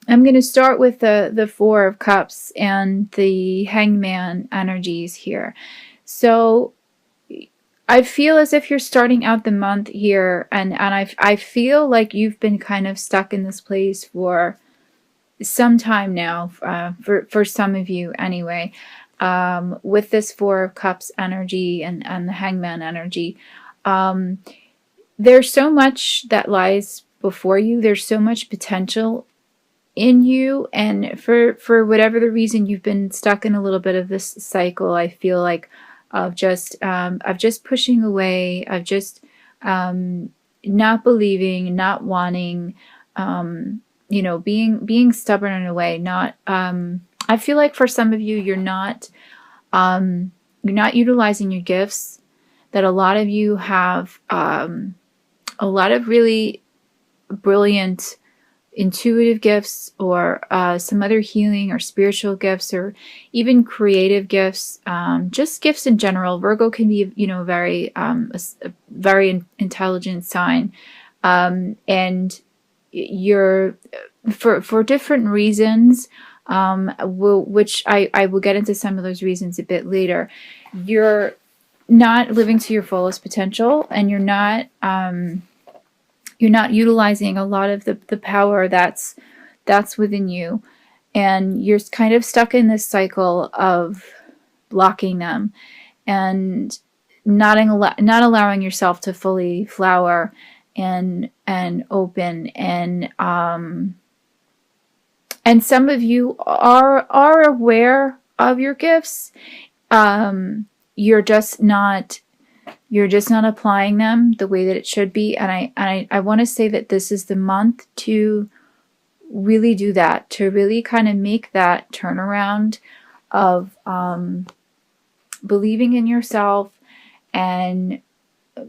I'm going to start with the Four of Cups and the Hangman energies here. So I feel as if you're starting out the month here, and I feel like you've been kind of stuck in this place for some time now, for some of you anyway, with this Four of Cups energy and the Hangman energy. Um, there's so much that lies before you. There's so much potential in you, and for whatever the reason, you've been stuck in a little bit of this cycle, I feel like, of just pushing away, of just not believing, not wanting, being stubborn in a way. Not I feel like for some of you, you're not utilizing your gifts. That a lot of you have a lot of really brilliant intuitive gifts, or some other healing or spiritual gifts, or even creative gifts, just gifts in general. Virgo can be, a very intelligent sign, and you're, for different reasons, which I will get into some of those reasons a bit later. You're not living to your fullest potential, and you're not utilizing a lot of the power that's within you, and you're kind of stuck in this cycle of blocking them, and not allowing yourself to fully flower and open, and some of you are aware of your gifts. You're just not applying them the way that it should be. And I want to say that this is the month to really do that, to really kind of make that turnaround of believing in yourself, and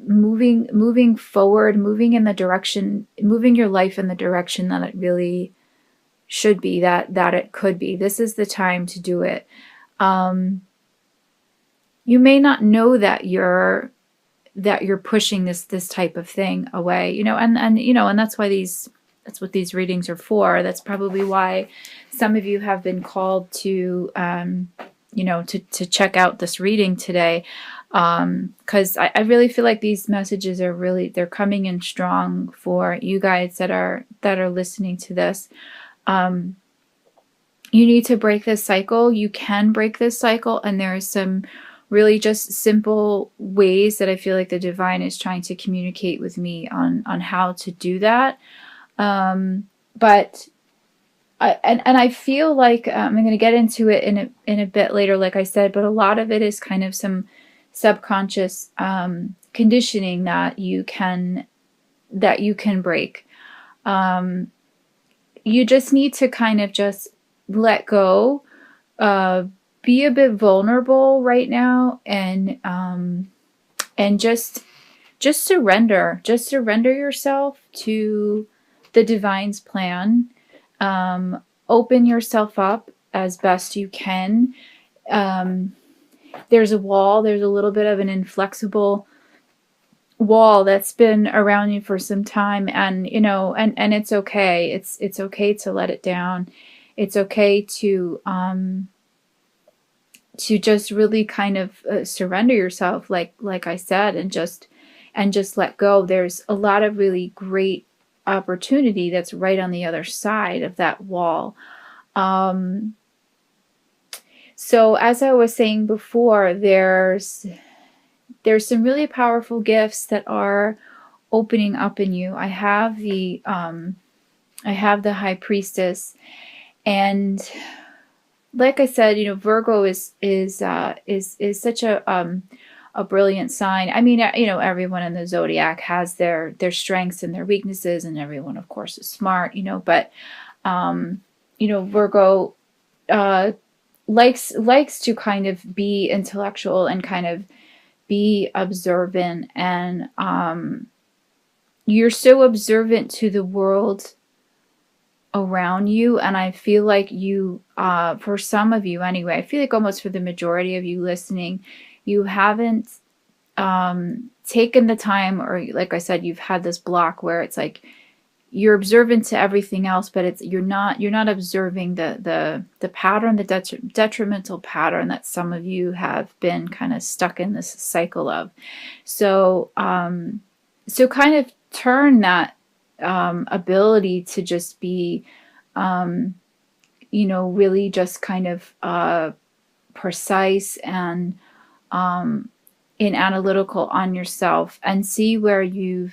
moving forward, moving your life in the direction that it really should be, that it could be. This is the time to do it. You may not know that you're pushing this type of thing away, and that's what these readings are for. That's probably why some of you have been called to to check out this reading today, because I really feel like these messages they're coming in strong for you guys that are listening to this. You need to break this cycle. You can break this cycle, and there are some really just simple ways that I feel like the divine is trying to communicate with me on how to do that. But I feel like I'm going to get into it in a bit later, like I said, but a lot of it is kind of some subconscious conditioning that you can break. You just need to kind of just let go, be a bit vulnerable right now, and just surrender. Just surrender yourself to the divine's plan. Open yourself up as best you can. There's a little bit of an inflexible wall that's been around you for some time, and and it's okay. It's okay to let it down. It's okay to just really kind of surrender yourself, like I said, and just let go. There's a lot of really great opportunity that's right on the other side of that wall. So as I was saying before, there's some really powerful gifts that are opening up in you. I have the High Priestess, and like I said, Virgo is such a brilliant sign. I mean, everyone in the zodiac has their strengths and their weaknesses, and everyone, of course, is smart. But Virgo likes to kind of be intellectual and kind of be observant, and you're so observant to the world around you. And I feel like you, for some of you anyway, I feel like almost for the majority of you listening, you haven't taken the time, or like I said, you've had this block where it's like you're observant to everything else, but you're not observing the pattern, the detrimental pattern that some of you have been kind of stuck in this cycle of. So so kind of turn that ability to just be really just kind of precise and analytical on yourself, and see where you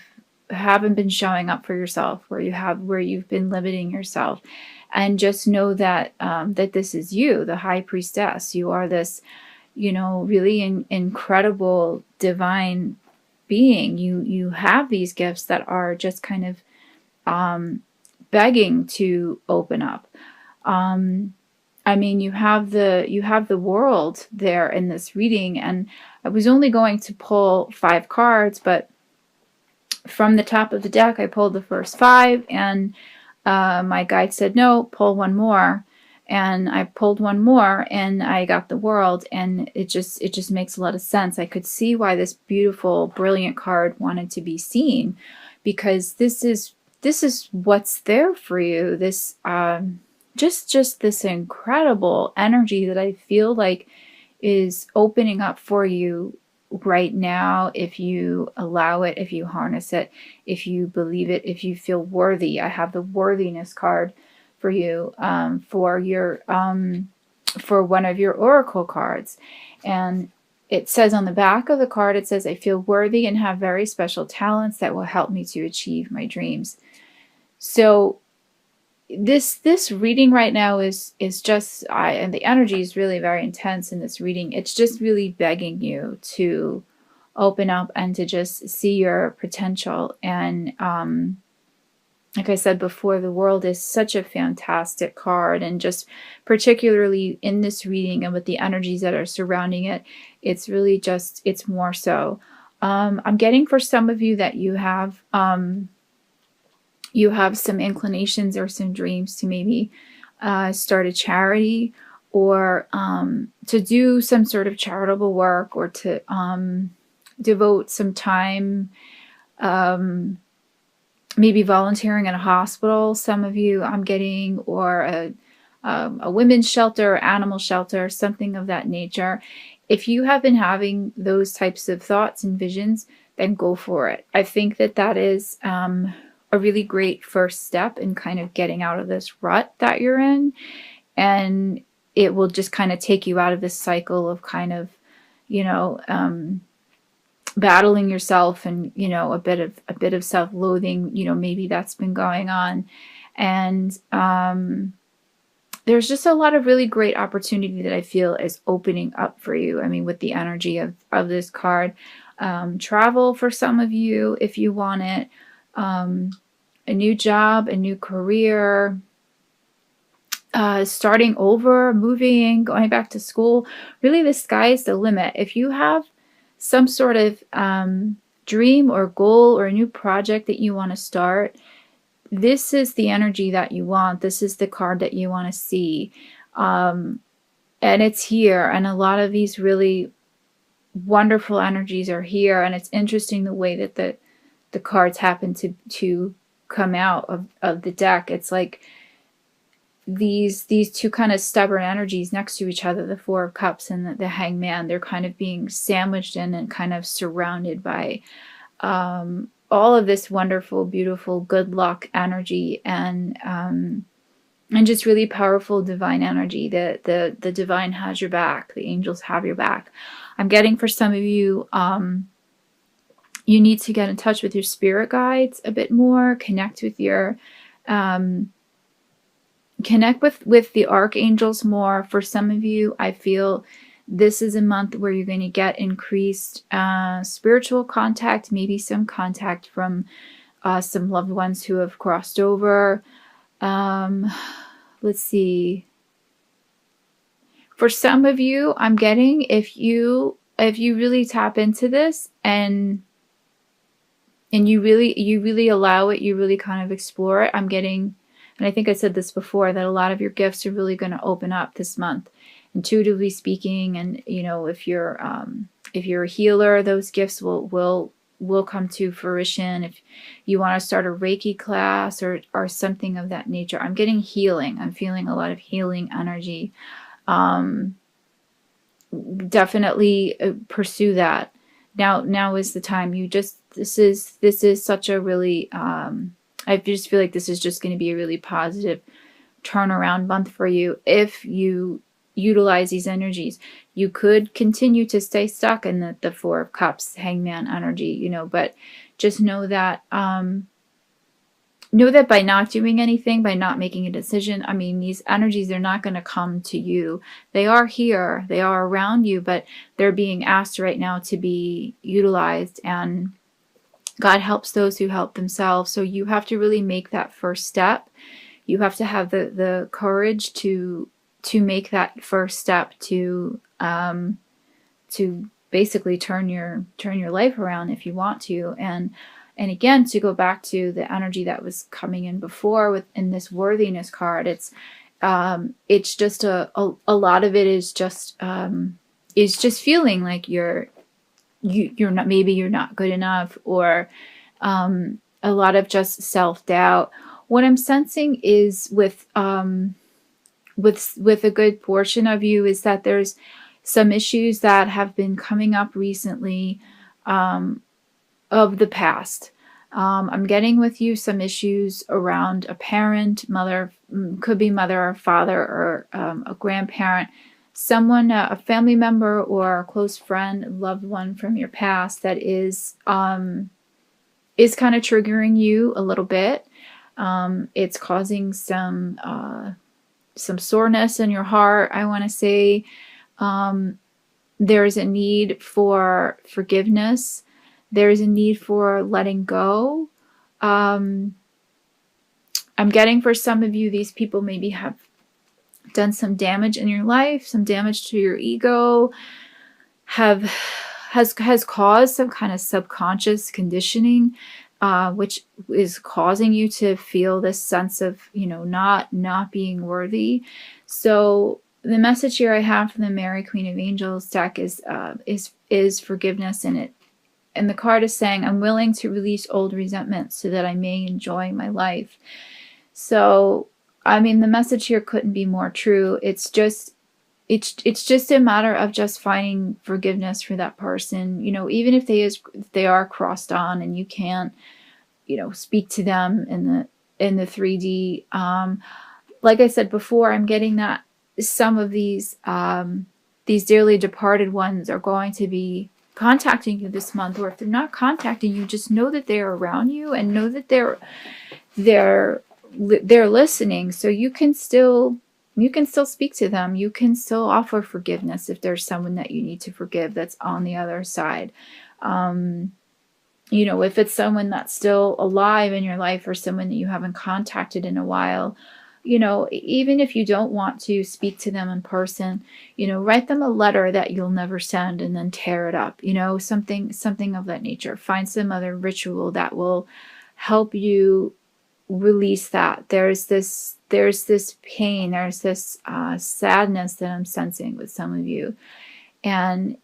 haven't been showing up for yourself, where you've been limiting yourself, and just know that that this is you, the high priestess. You are this, really incredible divine being. You have these gifts that are just kind of begging to open up. I mean, you have the world there in this reading, and I was only going to pull 5 cards, but from the top of the deck, I pulled the first 5, and my guide said, no, pull one more. And I pulled one more, and I got the world, and it just makes a lot of sense. I could see why this beautiful, brilliant card wanted to be seen, because this is what's there for you. This just this incredible energy that I feel like is opening up for you right now, if you allow it, if you harness it, if you believe it, if you feel worthy. I have the worthiness card for you, for one of your oracle cards, and it says on the back of the card, it says, I feel worthy and have very special talents that will help me to achieve my dreams. So this reading right now is just, and the energy is really very intense in this reading. It's just really begging you to open up and to just see your potential. And like I said before, the world is such a fantastic card, and just particularly in this reading and with the energies that are surrounding it, it's really just, it's more so. I'm getting for some of you that you have some inclinations or some dreams to maybe start a charity, or to do some sort of charitable work, or to devote some time, maybe volunteering in a hospital, some of you I'm getting, or a women's shelter, animal shelter, something of that nature. If you have been having those types of thoughts and visions, then go for it. I think that is a really great first step in kind of getting out of this rut that you're in, and it will just kind of take you out of this cycle of kind of, battling yourself, and a bit of self-loathing, maybe that's been going on. And there's just a lot of really great opportunity that I feel is opening up for you. I mean, with the energy of this card, travel for some of you if you want it, a new job, a new career, starting over, moving, going back to school. Really, the sky's the limit. If you have some sort of dream or goal or a new project that you want to start, this is the energy that you want. This is the card that you want to see. And it's here. And a lot of these really wonderful energies are here. And it's interesting the way that the cards happen to come out of the deck. It's like these two kind of stubborn energies next to each other, the Four of Cups and the Hangman. They're kind of being sandwiched in and kind of surrounded by all of this wonderful, beautiful, good luck energy, and just really powerful divine energy. The divine has your back. The angels have your back. I'm getting for some of you, you need to get in touch with your spirit guides a bit more. Connect with your connect with the archangels more. For some of you, I feel this is a month where you're going to get increased spiritual contact, maybe some contact from some loved ones who have crossed over. Let's see. For some of you, I'm getting, if you really tap into this and you really allow it, you really kind of explore it, I'm getting, and I think I said this before, that a lot of your gifts are really going to open up this month, intuitively speaking. And if you're a healer, those gifts will will come to fruition. If you want to start a Reiki class or something of that nature. I'm getting healing. I'm feeling a lot of healing energy. Definitely pursue that. Now is the time. This is such a really, I just feel like this is just going to be a really positive turnaround month for you if you utilize these energies. You could continue to stay stuck in the Four of Cups, Hangman energy, but just know that by not doing anything, by not making a decision, I mean, these energies, they're not going to come to you. They are here, they are around you, but they're being asked right now to be utilized, and God helps those who help themselves. So you have to really make that first step. You have to have the courage to make that first step to basically turn your life around if you want to. And again, to go back to the energy that was coming in before in this worthiness card, it's just a lot of it is just feeling like you're not, maybe you're not good enough, or a lot of just self-doubt. What I'm sensing is with a good portion of you is that there's some issues that have been coming up recently of the past. I'm getting with you some issues around a parent, mother, could be mother or father, or a grandparent, someone, a family member or a close friend, loved one from your past that is kind of triggering you a little bit. It's causing some soreness in your heart, I want to say. There's a need for forgiveness. There's a need for letting go. I'm getting for some of you, these people maybe have done some damage in your life, some damage to your ego, has caused some kind of subconscious conditioning, which is causing you to feel this sense of, not being worthy. So the message here I have from the Mary Queen of Angels deck is forgiveness in it. And the card is saying, I'm willing to release old resentments so that I may enjoy my life. So, I mean, the message here couldn't be more true. It's just a matter of just finding forgiveness for that person. Even if they are crossed on and you can't, speak to them in the 3D. Like I said before, I'm getting that some of these dearly departed ones are going to be contacting you this month, or if they're not contacting you, just know that they're around you and know that they're listening. So you can still speak to them. You can still offer forgiveness if there's someone that you need to forgive that's on the other side. If it's someone that's still alive in your life, or someone that you haven't contacted in a while, even if you don't want to speak to them in person, write them a letter that you'll never send and then tear it up, something of that nature. Find some other ritual that will help you release that. There's this pain, there's this sadness that I'm sensing with some of you. And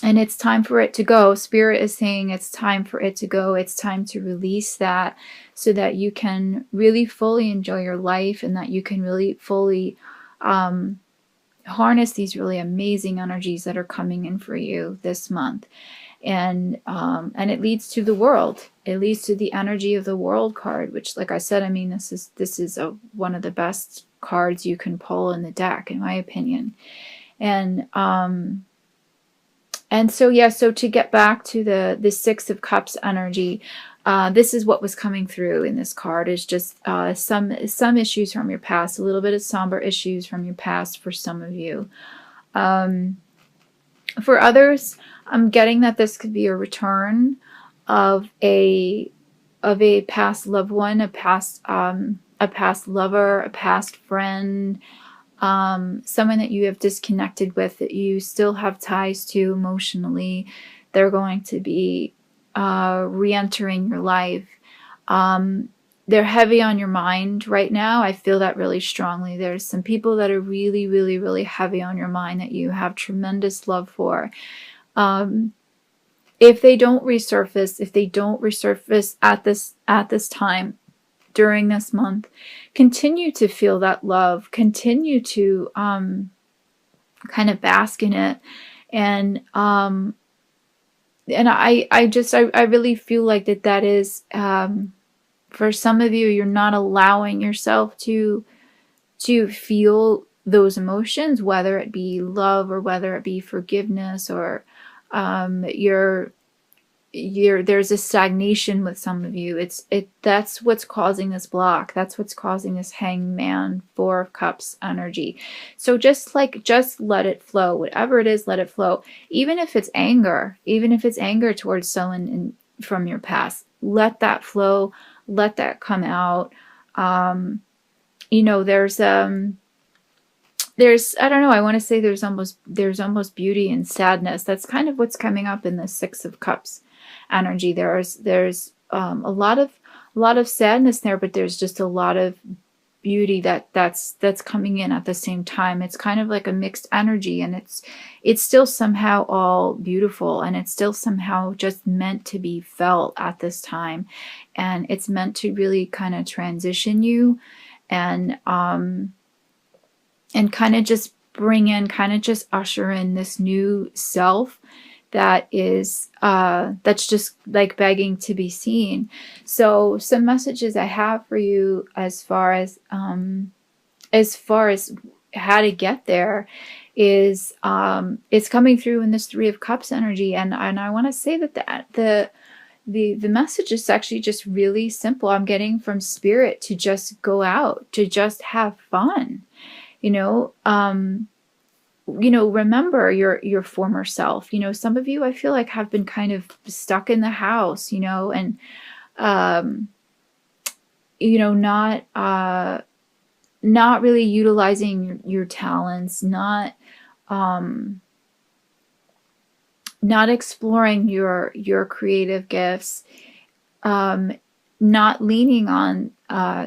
it's time for it to go. Spirit is saying it's time for it to go. It's time to release that so that you can really fully enjoy your life, and that you can really fully harness these really amazing energies that are coming in for you this month. And it leads to the world. It leads to the energy of the world card, which, like I said, I mean, this is one of the best cards you can pull in the deck, in my opinion. And so, yeah, so to get back to the Six of Cups energy, this is what was coming through in this card, is just some issues from your past, a little bit of somber issues from your past for some of you. For others, I'm getting that this could be a return of a past loved one, a past lover, a past friend, someone that you have disconnected with, that you still have ties to emotionally. They're going to be re-entering your life. They're heavy on your mind right now. I feel that really strongly. There's some people that are really, really, really heavy on your mind that you have tremendous love for. if they don't resurface, at this time during this month, continue to feel that love, continue to kind of bask in it. And I really feel like that is, for some of you, you're not allowing yourself to feel those emotions, whether it be love or whether it be forgiveness, or you're there's a stagnation with some of you. That's what's causing this block. That's what's causing this hangman, 4 of Cups energy. So just let it flow. Whatever it is, let it flow. Even if it's anger, towards someone from your past, let that flow. Let that come out. There's I don't know, I want to say there's almost beauty and sadness. That's kind of what's coming up in the 6 of Cups energy. There's a lot of sadness there, but there's just a lot of beauty that's coming in at the same time. It's kind of like a mixed energy, and it's still somehow all beautiful, and it's still somehow just meant to be felt at this time, and it's meant to really kind of transition you, and kind of just usher in this new self that is that's just like begging to be seen. So some messages I have for you as far as how to get there is it's coming through in this 3 of Cups energy, and I want to say that the message is actually just really simple. I'm getting from Spirit to just go out, to just have fun. Remember your former self. Some of you, I feel like, have been kind of stuck in the house, and not really utilizing your talents, not exploring your creative gifts, not leaning on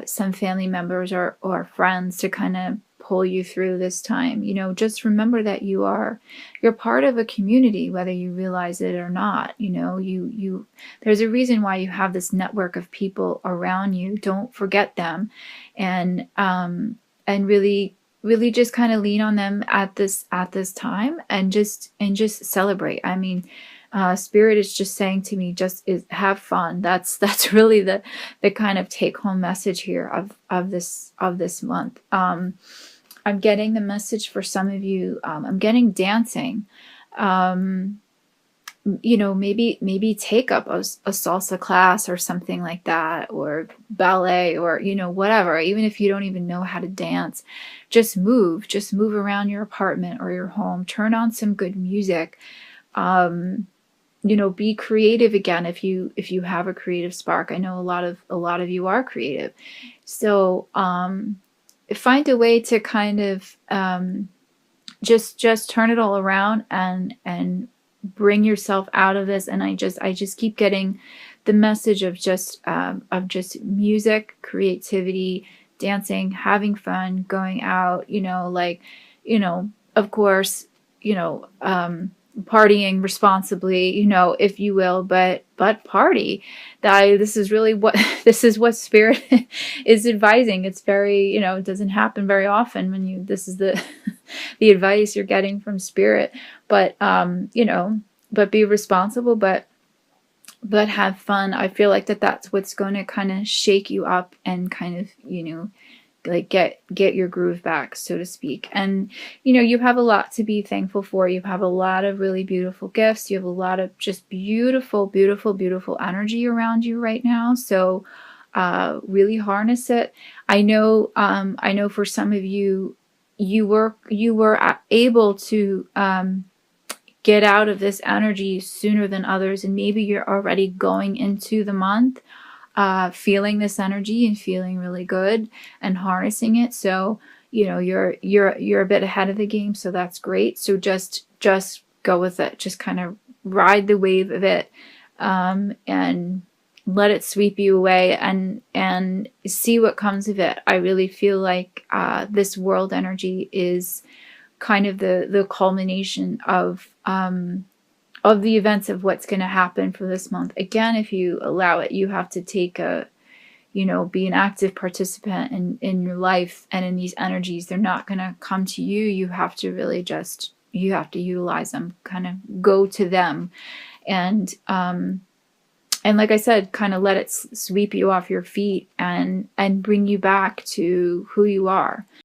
some family members or friends to kind of pull you through this time. Just remember that you're part of a community, whether you realize it or not. There's a reason why you have this network of people around you. Don't forget them, and really just kind of lean on them at this time, and just celebrate. I mean, Spirit is just saying to me, have fun. That's really the kind of take home message here of this month. I'm getting the message for some of you. I'm getting dancing. Maybe take up a salsa class or something like that, or ballet, or whatever. Even if you don't even know how to dance, just move around your apartment or your home. Turn on some good music. Be creative again if you have a creative spark. I know a lot of you are creative, so find a way to kind of just turn it all around and bring yourself out of this. And I just keep getting the message of just music, creativity, dancing, having fun, going out, of course, partying responsibly, if you will, but party. This is really what Spirit is advising. It's very, it doesn't happen very often when this is the the advice you're getting from Spirit, but but be responsible, but have fun. I feel like that's what's going to kind of shake you up and kind of, like get your groove back, so to speak. And you have a lot to be thankful for. You have a lot of really beautiful gifts. You have a lot of just beautiful energy around you right now. So really harness it. I know for some of you, you were able to get out of this energy sooner than others, and maybe you're already going into the month feeling this energy and feeling really good and harnessing it. So you're a bit ahead of the game, so that's great. So just go with it. Just kind of ride the wave of it, and let it sweep you away, and see what comes of it. I really feel like this world energy is kind of the culmination of of the events of what's going to happen for this month. Again, if you allow it, you have to take a, be an active participant in your life and in these energies. They're not going to come to you. You have to really just, you have to utilize them, kind of go to them. And like I said, kind of let it sweep you off your feet and bring you back to who you are.